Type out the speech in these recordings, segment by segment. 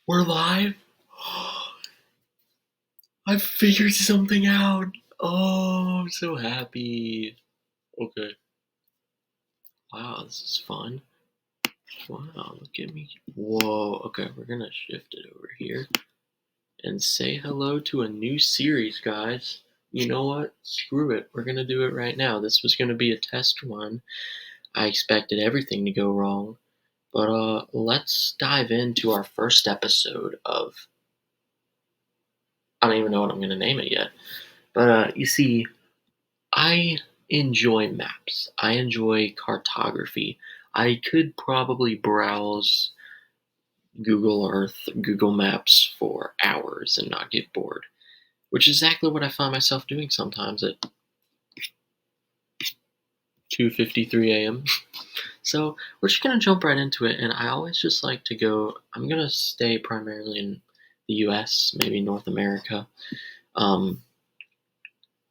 We're live? I figured something out. Oh, I'm so happy. Okay. Wow, this is fun. Wow, look at me. Whoa. Okay, we're gonna shift it over here and say hello to a new series, guys. You know what? Screw it. We're gonna do it right now. This was gonna be a test run. I expected everything to go wrong. But let's dive into our first episode of, I don't even know what I'm gonna name it yet. But you see, I enjoy maps. I enjoy cartography. I could probably browse Google Earth, Google Maps for hours and not get bored, which is exactly what I find myself doing sometimes at 2:53 a.m. So we're just gonna jump right into it, and I always just like to go. I'm gonna stay primarily in the U.S., maybe North America, um,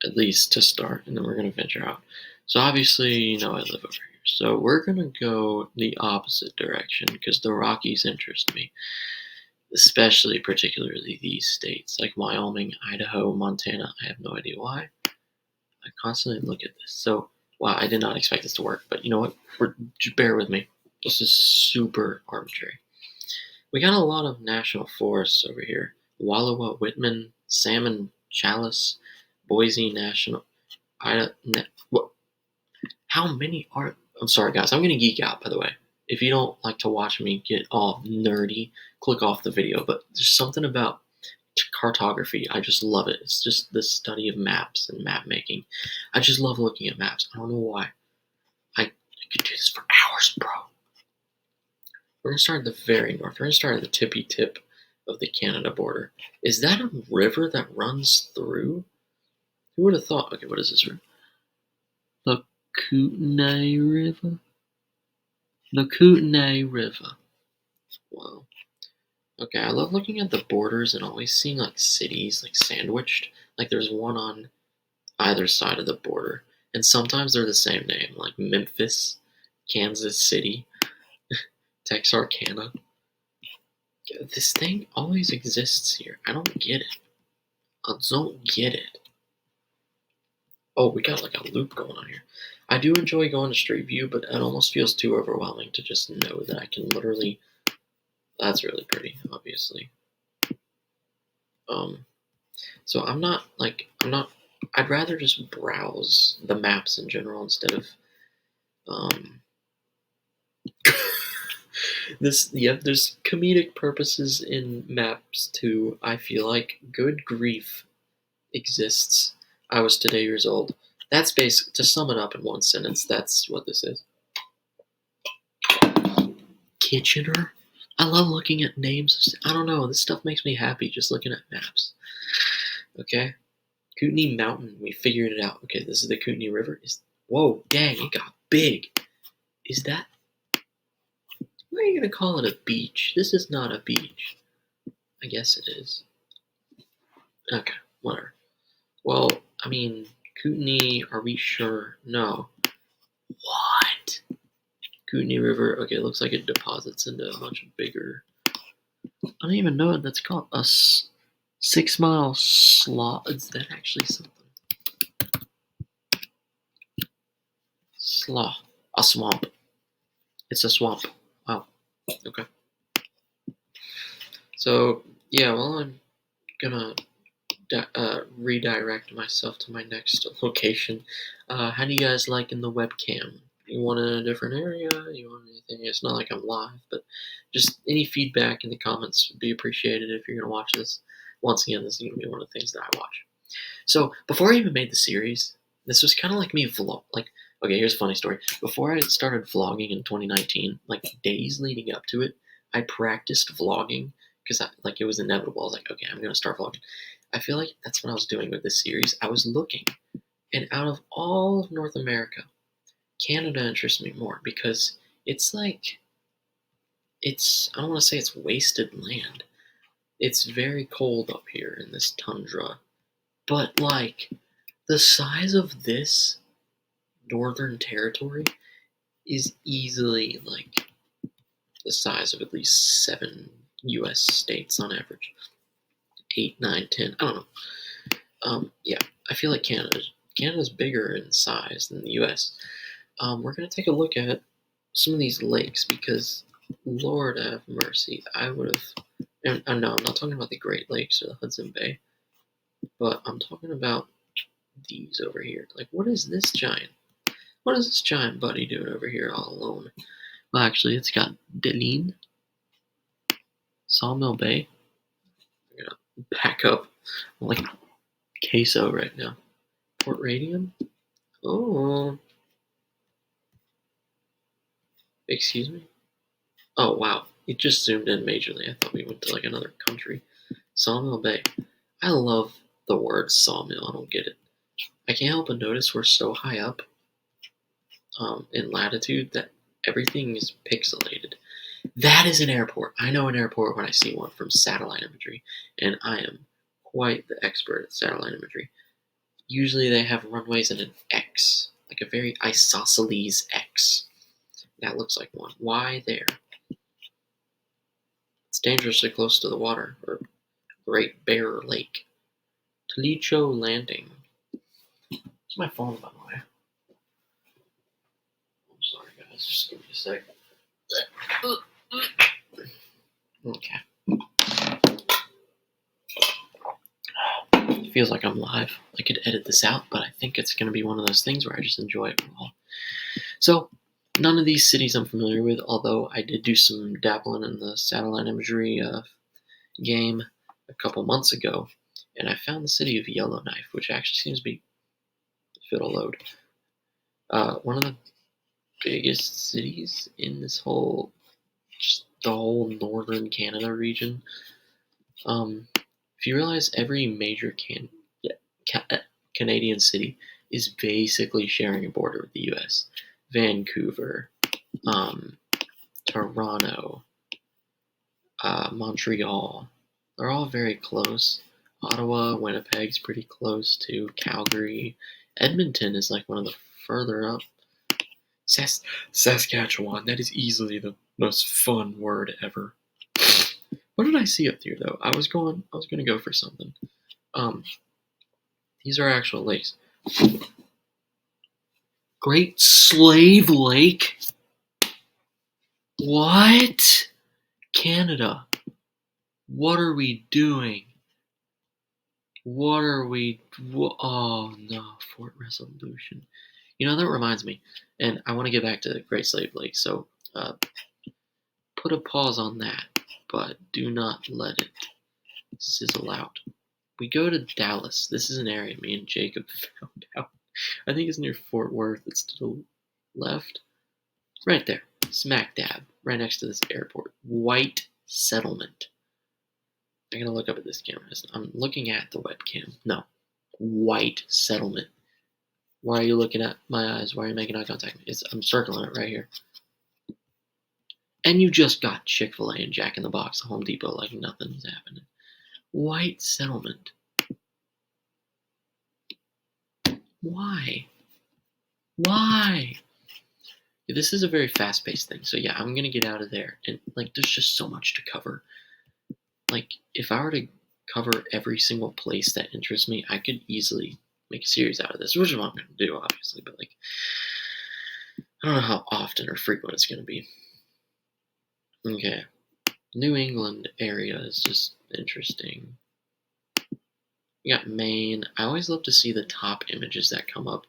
at least to start, and then we're gonna venture out. So obviously, I live over here. So we're gonna go the opposite direction because the Rockies interest me, especially particularly these states like Wyoming, Idaho, Montana. I have no idea why. I constantly look at this. So wow, I did not expect this to work, but you know what? Just bear with me. This is super arbitrary. We got a lot of national forests over here. Wallowa, Whitman, Salmon, Chalice, Boise National. What? How many are? I'm sorry, guys. I'm gonna geek out. By the way, if you don't like to watch me get all nerdy, click off the video. But there's something about cartography. I just love it. It's just the study of maps and map making. I just love looking at maps. I don't know why. I could do this for hours, bro. We're gonna start at the very north. We're gonna start at the tippy tip of the Canada border. Is that a river that runs through? Who would have thought? Okay, what is this river? The Kootenay River. The Kootenay River. Wow. Okay, I love looking at the borders and always seeing like cities like sandwiched. Like there's one on either side of the border, and sometimes they're the same name, like Memphis, Kansas City, Texarkana. This thing always exists here. I don't get it. I don't get it. Oh, we got like a loop going on here. I do enjoy going to Street View, but it almost feels too overwhelming to just know that I can literally. That's really pretty, obviously. Um, so I'm not. I'd rather just browse the maps in general instead of um. There's comedic purposes in maps too. I feel like good grief exists. I was today years old. That's basic. To sum it up in one sentence, that's what this is. Kitchener. I love looking at names. I don't know. This stuff makes me happy just looking at maps. Okay. Kootenay Mountain. We figured it out. Okay, this is the Kootenay River. Whoa, dang, it got big. Is that? Why are you gonna call it a beach? This is not a beach. I guess it is. Okay, whatever. Well, I mean, Kootenay, are we sure? No. What? Kootenay River. Okay, it looks like it deposits into a much bigger. I don't even know what that's called. A 6 mile slough. Is that actually something? Slough. A swamp. It's a swamp. Wow. Okay. So, yeah, well, I'm gonna redirect myself to my next location. How do you guys like in the webcam? You want a different area? You want anything? It's not like I'm live, but just any feedback in the comments would be appreciated if you're going to watch this. Once again, this is going to be one of the things that I watch. So before I even made the series, this was kind of like me vlog. Like, okay, here's a funny story. Before I started vlogging in 2019, like days leading up to it, I practiced vlogging because it was inevitable. I was like, okay, I'm going to start vlogging. I feel like that's what I was doing with this series. I was looking, and out of all of North America, Canada interests me more because it's like, I don't want to say it's wasted land. It's very cold up here in this tundra. But like, the size of this northern territory is easily like the size of at least 7 U.S. states on average. 8, 9, 10. I don't know. Yeah, I feel like Canada's bigger in size than the U.S. We're gonna take a look at some of these lakes because, Lord have mercy, I would have. And no, I'm not talking about the Great Lakes or the Hudson Bay, but I'm talking about these over here. Like, what is this giant? What is this giant buddy doing over here all alone? Well, actually, it's got Deline, Sawmill Bay. I'm gonna back up. I'm like queso right now. Port Radium. Oh, excuse me. Oh wow, it just zoomed in majorly. I thought we went to like another country. Sawmill Bay. I love the word sawmill. I don't get it. I can't help but notice we're so high up in latitude that everything is pixelated. That is an airport. I know an airport when I see one from satellite imagery, and I am quite the expert at satellite imagery. Usually they have runways in an X, like a very isosceles X. That looks like one. Why there? It's dangerously close to the water, or Great Bear Lake. Talicho Landing. It's my phone, by the way. I'm sorry, guys. Just give me a sec. Okay. It feels like I'm live. I could edit this out, but I think it's going to be one of those things where I just enjoy it raw. So, none of these cities I'm familiar with, although I did do some dabbling in the satellite imagery game a couple months ago, and I found the city of Yellowknife, which actually seems to be, if it'll load, one of the biggest cities in this whole, just the whole northern Canada region. If you realize every major Canadian city is basically sharing a border with the U.S. Vancouver, Toronto, Montreal, they're all very close. Ottawa, Winnipeg's pretty close to Calgary. Edmonton is like one of the further up. Saskatchewan, that is easily the most fun word ever. What did I see up here though? I was gonna go for something. These are actual lakes. Great Slave Lake? What? Canada. What are we doing? What are we? Oh no, Fort Resolution. You know, that reminds me, and I want to get back to Great Slave Lake, so put a pause on that, but do not let it sizzle out. We go to Dallas. This is an area me and Jacob found out. I think it's near Fort Worth. It's to the left. Right there. Smack dab. Right next to this airport. White Settlement. I'm going to look up at this camera. I'm looking at the webcam. No. White Settlement. Why are you looking at my eyes? Why are you making eye contact? I'm circling it right here. And you just got Chick-fil-A and Jack in the Box at Home Depot like nothing's happening. White Settlement. Why? Why? This is a very fast-paced thing, so yeah, I'm gonna get out of there. And like, there's just so much to cover. Like, if I were to cover every single place that interests me, I could easily make a series out of this, which is what I'm gonna do, obviously. But like, I don't know how often or frequent it's gonna be. Okay, New England area is just interesting. We got Maine. I always love to see the top images that come up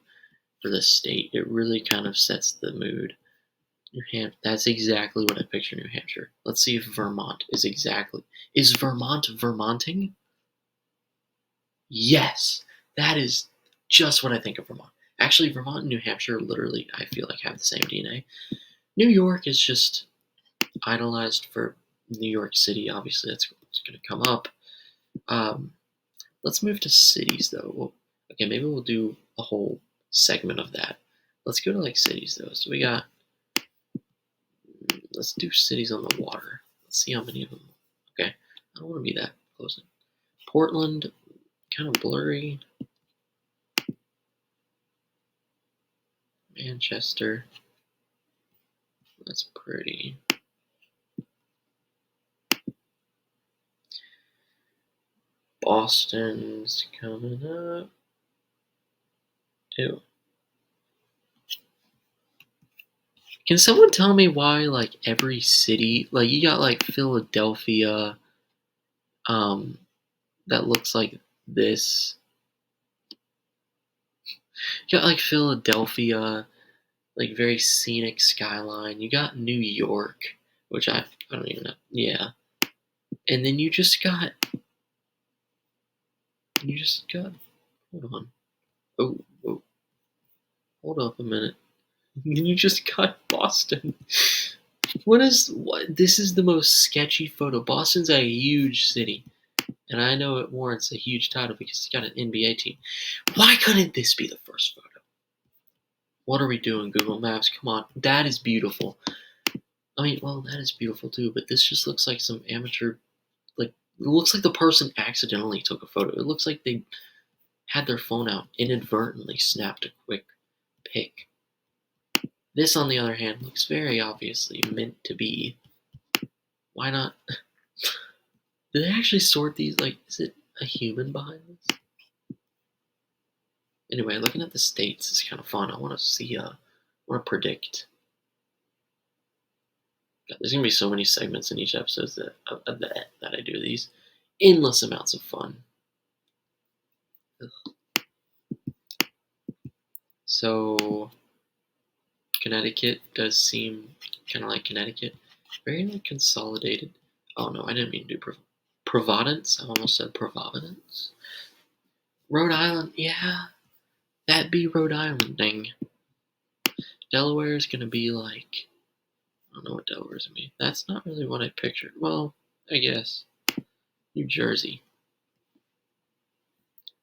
for the state. It really kind of sets the mood. New Hampshire. That's exactly what I picture New Hampshire. Let's see if Vermont is exactly. Is Vermont Vermonting? Yes, that is just what I think of Vermont. Actually, Vermont and New Hampshire literally, I feel like, have the same DNA. New York is just idolized for New York City. Obviously, that's what's going to come up. Let's move to cities, though. Okay, maybe we'll do a whole segment of that. Let's go to like cities, though. So we got. Let's do cities on the water. Let's see how many of them. Okay, I don't want to be that close. Portland, kind of blurry. Manchester, that's pretty. Boston's coming up. Ew. Can someone tell me why, like, every city, like, you got, like, Philadelphia, um, that looks like this. You got, like, Philadelphia, like, very scenic skyline. You got New York, which I don't even know. Yeah. And then you just got, hold on. Oh, hold up a minute. You just got Boston. What? This is the most sketchy photo. Boston's a huge city, and I know it warrants a huge title because it's got an NBA team. Why couldn't this be the first photo? What are we doing, Google Maps? Come on, that is beautiful. I mean, well, that is beautiful too, but this just looks like some amateur. Like, it looks like the person accidentally took a photo. It looks like they had their phone out, inadvertently snapped a quick pic. This, on the other hand, looks very obviously meant to be. Why not? Do they actually sort these? Like, is it a human behind this? Anyway, looking at the states is kind of fun. I want to see, I want to predict. God, there's going to be so many segments in each episode that I do these. Endless amounts of fun. Ugh. So, Connecticut does seem kind of like Connecticut. Very like consolidated. Oh no, I didn't mean to do Providence. I almost said Providence. Rhode Island, yeah. That be Rhode Island thing. Delaware is gonna be like, I don't know what Delaware's gonna be. That's not really what I pictured. Well, I guess. New Jersey.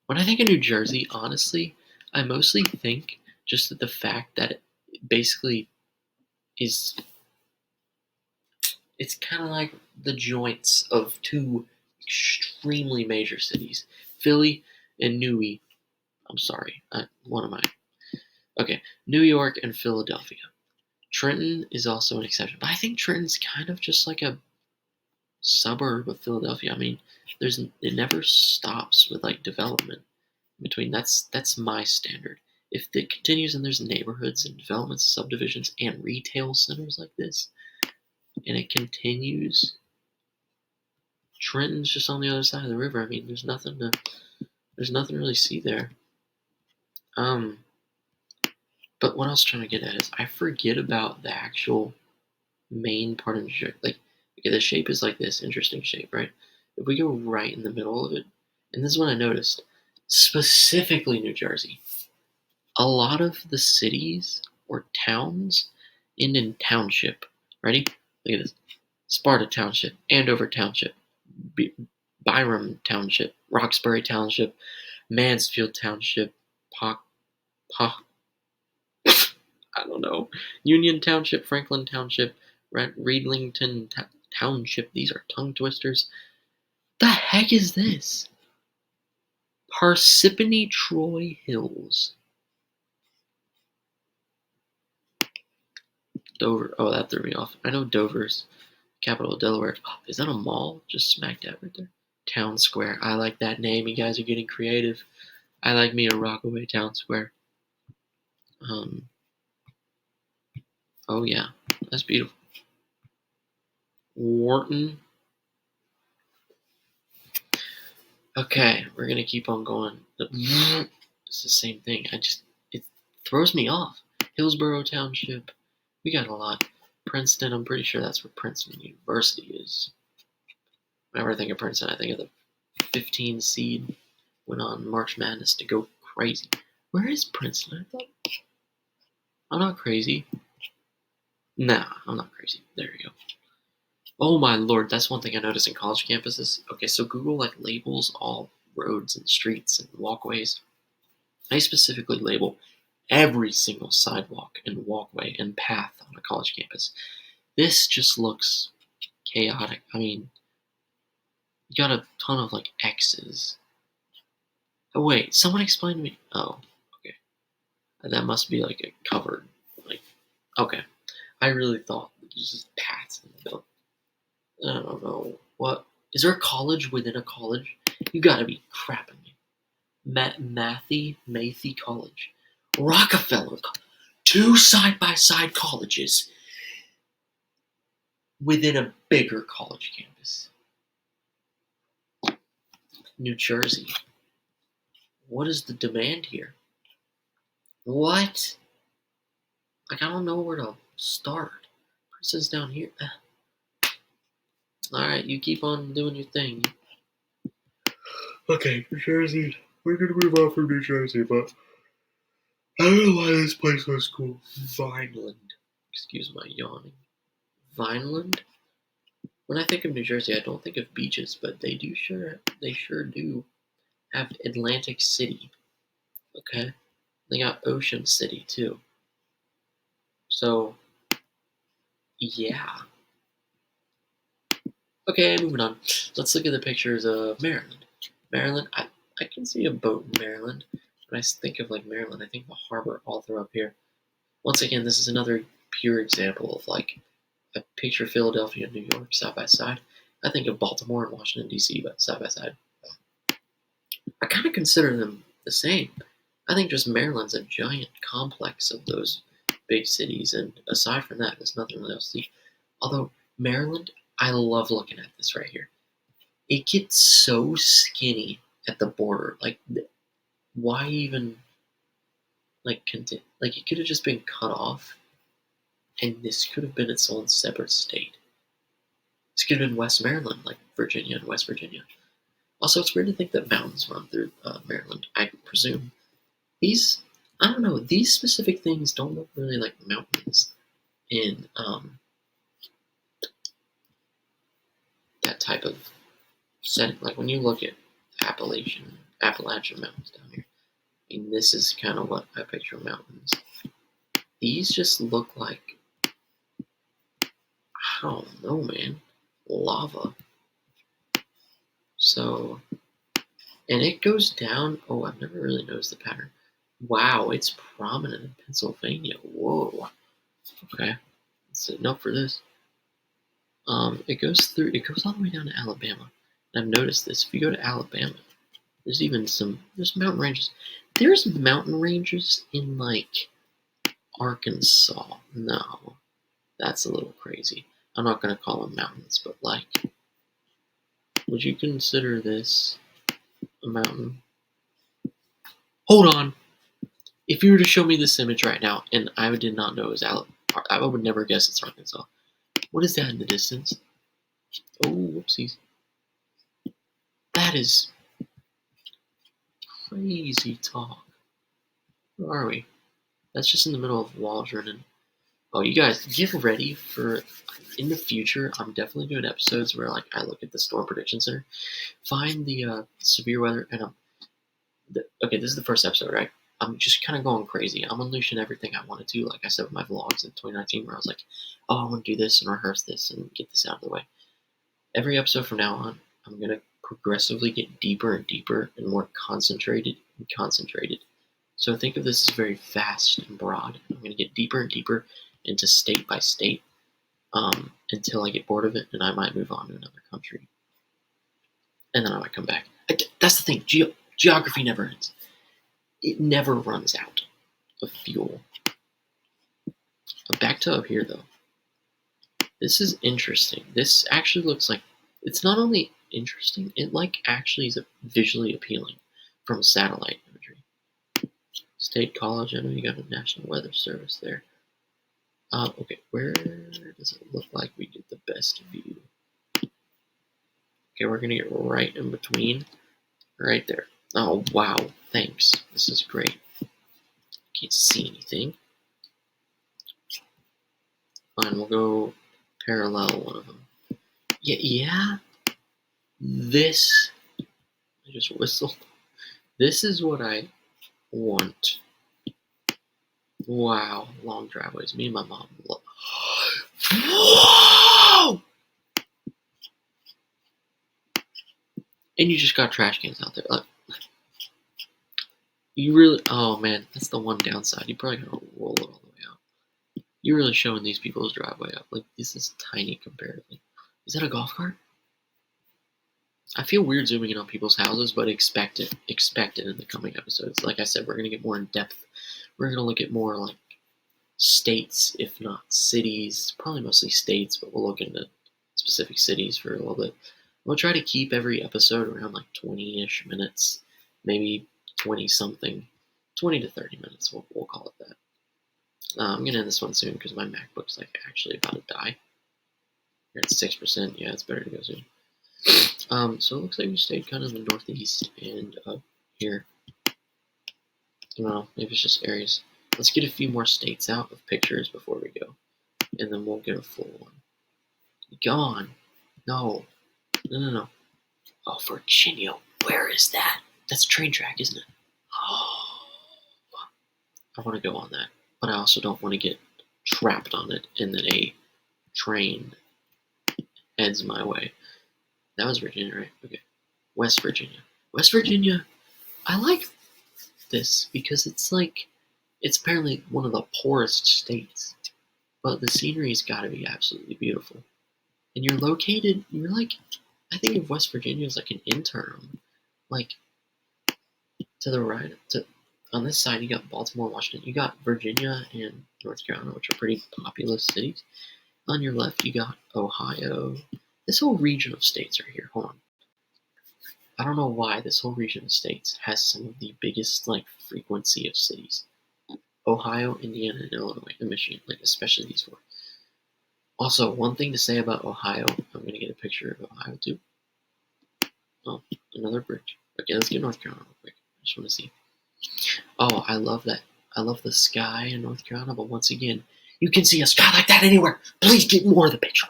When I think of New Jersey, honestly, I mostly think just that the fact that it basically is, it's kind of like the joints of two extremely major cities, Philly and Newey. I'm sorry, what am I? Okay, New York and Philadelphia. Trenton is also an exception, but I think Trenton's kind of just like a suburb of Philadelphia. I mean, it never stops with like development between. That's my standard. If it continues and there's neighborhoods and developments, subdivisions, and retail centers like this, and it continues, Trenton's just on the other side of the river. I mean, there's nothing to really see there. Um, but what I was trying to get at is I forget about the actual main part of New Jersey. Like, okay, the shape is like this, interesting shape, right? If we go right in the middle of it, and this is what I noticed, specifically New Jersey, a lot of the cities or towns end in township. Ready? Look at this. Sparta Township, Andover Township, Byram Township, Roxbury Township, Mansfield Township, Pa, Pa, I don't know, Union Township, Franklin Township, Reedlington Township. These are tongue twisters. The heck is this? Parsippany Troy Hills. Dover. Oh, that threw me off. I know Dover's capital of Delaware. Oh, is that a mall? Just smack dab right there. Town Square. I like that name. You guys are getting creative. I like me a Rockaway Town Square. Oh yeah, that's beautiful. Wharton. Okay, we're gonna keep on going. It's the same thing. It throws me off. Hillsborough Township. We got a lot. Princeton. I'm pretty sure that's where Princeton University is. Whenever I think of Princeton, I think of the 15 seed went on March Madness to go crazy. Where is Princeton? I thought I'm not crazy. Nah, I'm not crazy. There you go. Oh my lord, that's one thing I notice in college campuses. Okay, so Google like labels all roads and streets and walkways. I specifically label every single sidewalk and walkway and path on a college campus. This just looks chaotic. I mean, you got a ton of like X's. Oh wait, someone explain to me. Oh, okay. That must be like a covered, like, okay. I really thought it was just paths in the middle. I don't know. What? Is there a college within a college? You gotta be crapping me. Matthey College. Rockefeller. Two side-by-side colleges within a bigger college campus. New Jersey. What is the demand here? What? Like, I don't know where to start. Prison's down here. Alright, you keep on doing your thing. Okay, New Jersey. We're gonna move on from New Jersey, but I don't know why this place was cool. Vineland. Excuse my yawning. Vineland? When I think of New Jersey, I don't think of beaches, but they sure do have Atlantic City. Okay? They got Ocean City too. So, yeah. Okay, moving on. Let's look at the pictures of Maryland. Maryland, I can see a boat in Maryland. When I think of like Maryland, I think the harbor all through up here. Once again, this is another pure example of like I picture Philadelphia and New York side by side. I think of Baltimore and Washington D.C. but side by side. I kind of consider them the same. I think just Maryland's a giant complex of those big cities, and aside from that, there's nothing really else to see. Although Maryland, I love looking at this right here. It gets so skinny at the border. Like, why even like like it could have just been cut off, and this could have been its own separate state. This could have been West Maryland, like Virginia and West Virginia. Also, it's weird to think that mountains run through Maryland. I presume these. I don't know. These specific things don't look really like mountains in that type of setting. Like when you look at Appalachian mountains down here. I mean, this is kind of what I picture mountains. These just look like, I don't know, man, lava. So, and it goes down. Oh, I've never really noticed the pattern. Wow, it's prominent in Pennsylvania. Whoa. Okay, that's enough for this. It goes all the way down to Alabama. And I've noticed this. If you go to Alabama, there's mountain ranges. There's mountain ranges in like Arkansas. No, that's a little crazy. I'm not gonna call them mountains, but like, would you consider this a mountain? Hold on. If you were to show me this image right now, and I did not know it was Alabama, I would never guess it's Arkansas. What is that in the distance? Oh, whoopsies. That is crazy talk. Where are we? That's just in the middle of Waldron. Oh, you guys, get ready for, in the future, I'm definitely doing episodes where like I look at the Storm Prediction Center, find the severe weather, and okay, this is the first episode, right? I'm just kind of going crazy. I'm unleashing everything I wanted to, like I said with my vlogs in 2019, where I was like, oh, I want to do this and rehearse this and get this out of the way. Every episode from now on, I'm going to progressively get deeper and deeper and more concentrated and concentrated. So think of this as very vast and broad. I'm going to get deeper and deeper into state by state until I get bored of it and I might move on to another country. And then I might come back. That's the thing. Geography never ends. It never runs out of fuel. Back to up here, though. This is interesting. This actually looks like it's not only interesting, it like actually is visually appealing from satellite imagery. State College, I know you got a National Weather Service there. Okay, where does it look like we get the best view? Okay, we're gonna get right in between, right there. Oh wow, thanks. This is great. Can't see anything. Fine, we'll go parallel one of them. Yeah. This. I just whistled. This is what I want. Wow, long driveways. Me and my mom. Whoa! And you just got trash cans out there. Like, you really. Oh man, that's the one downside. You probably gotta roll it all the way out. You're really showing these people's driveway up. Like, this is tiny comparatively. Is that a golf cart? I feel weird zooming in on people's houses, but expect it. Expect it in the coming episodes. Like I said, we're gonna get more in depth. We're gonna look at more like states, if not cities. Probably mostly states, but we'll look into specific cities for a little bit. We'll try to keep every episode around like 20-ish minutes, maybe 20 something, 20 to 30 minutes. We'll call it that. I'm gonna end this one soon because my MacBook's like actually about to die. You're at 6%. Yeah, it's better to go soon. So it looks like we stayed kind of in the northeast and up here. I don't know, maybe it's just areas. Let's get a few more states out of pictures before we go, and then we'll get a full one. Gone. No. No. Oh, Virginia. Where is that? That's a train track, isn't it? Oh, I want to go on that, but I also don't want to get trapped on it and then a train heads my way. That was Virginia, right? Okay. West Virginia. West Virginia, I like this because it's apparently one of the poorest states, but the scenery's got to be absolutely beautiful. And you're like, I think of West Virginia as like an interim. Like, to the right, on this side, you got Baltimore, Washington. You got Virginia and North Carolina, which are pretty populous cities. On your left, you got Ohio. This whole region of states right here. Hold on. I don't know why this whole region of states has some of the biggest like frequency of cities. Ohio, Indiana, and Illinois, and Michigan, like especially these four. Also, one thing to say about Ohio, I'm gonna get a picture of Ohio too. Oh, another bridge. Okay, let's get North Carolina real quick. I just want to see. Oh, I love that. I love the sky in North Carolina, but once again, you can see a sky like that anywhere. Please get more of the picture.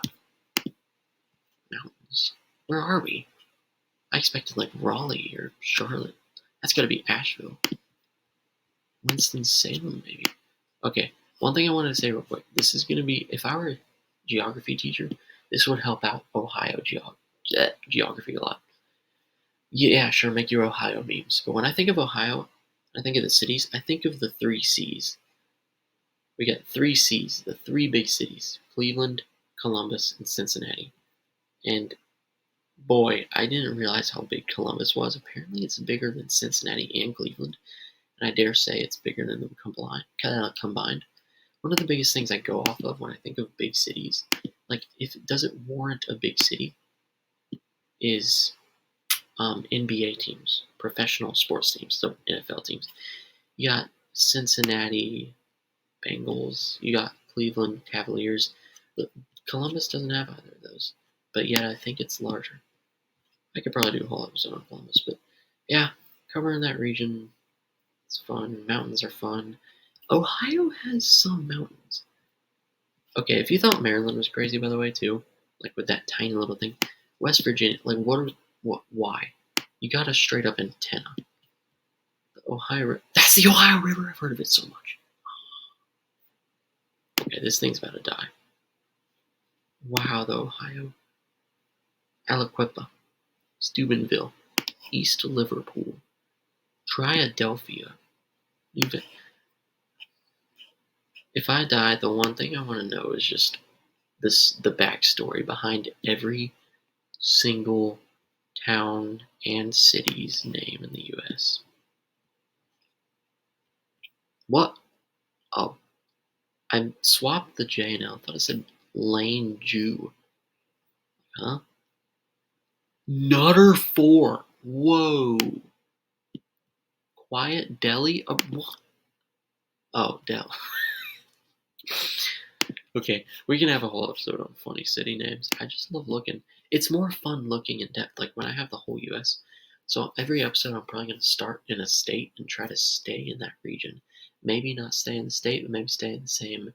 Mountains. Where are we? I expected like Raleigh or Charlotte. That's gotta be Asheville. Winston-Salem, maybe. Okay, one thing I wanted to say real quick. This is gonna be, if I were a geography teacher, this would help out Ohio geography a lot. Yeah, sure, make your Ohio memes. But when I think of Ohio, I think of the cities, I think of the three C's. We got three C's, the three big cities: Cleveland, Columbus, and Cincinnati. And boy, I didn't realize how big Columbus was. Apparently, it's bigger than Cincinnati and Cleveland, and I dare say it's bigger than them combined. One of the biggest things I go off of when I think of big cities, like if does it warrant a big city, is NBA teams, professional sports teams, so NFL teams. You got Cincinnati Bengals, you got Cleveland Cavaliers. But Columbus doesn't have either of those, but yet I think it's larger. I could probably do a whole episode on Columbus, but yeah, covering that region, it's fun. Mountains are fun. Ohio has some mountains. Okay, if you thought Maryland was crazy, by the way, too, like with that tiny little thing, West Virginia, like why? You got a straight up antenna. That's the Ohio River. I've heard of it so much. Okay, this thing's about to die. Wow, the Ohio. Aliquippa, Steubenville, East Liverpool, Triadelphia. If I die, the one thing I want to know is just the backstory behind every single town and city's name in the U.S. What? Oh, I swapped the J now. I thought it said Lane Jew. Huh? Nutter 4. Whoa. Quiet Delhi? What? Oh, Del. Okay, we can have a whole episode on funny city names. I just love looking. It's more fun looking in depth, like when I have the whole US. So every episode, I'm probably going to start in a state and try to stay in that region. Maybe not stay in the state, but maybe stay in the same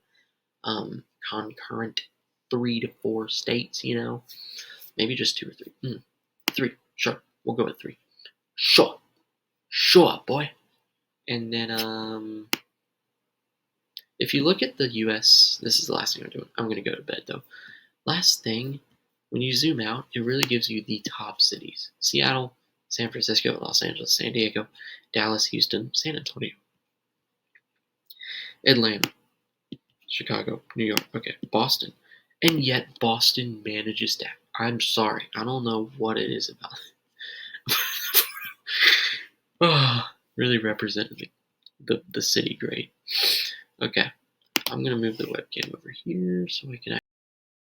concurrent 3 to 4 states, you know? Maybe just 2 or 3. 3, sure. We'll go with 3. Sure. Sure, boy. And then, if you look at the US, this is the last thing I'm doing. I'm going to go to bed, though. Last thing, when you zoom out, it really gives you the top cities: Seattle, San Francisco, Los Angeles, San Diego, Dallas, Houston, San Antonio, Atlanta, Chicago, New York, okay, Boston. And yet Boston manages to, I'm sorry, I don't know what it is about it. Oh, really represented the city great. Okay, I'm gonna move the webcam over here so we can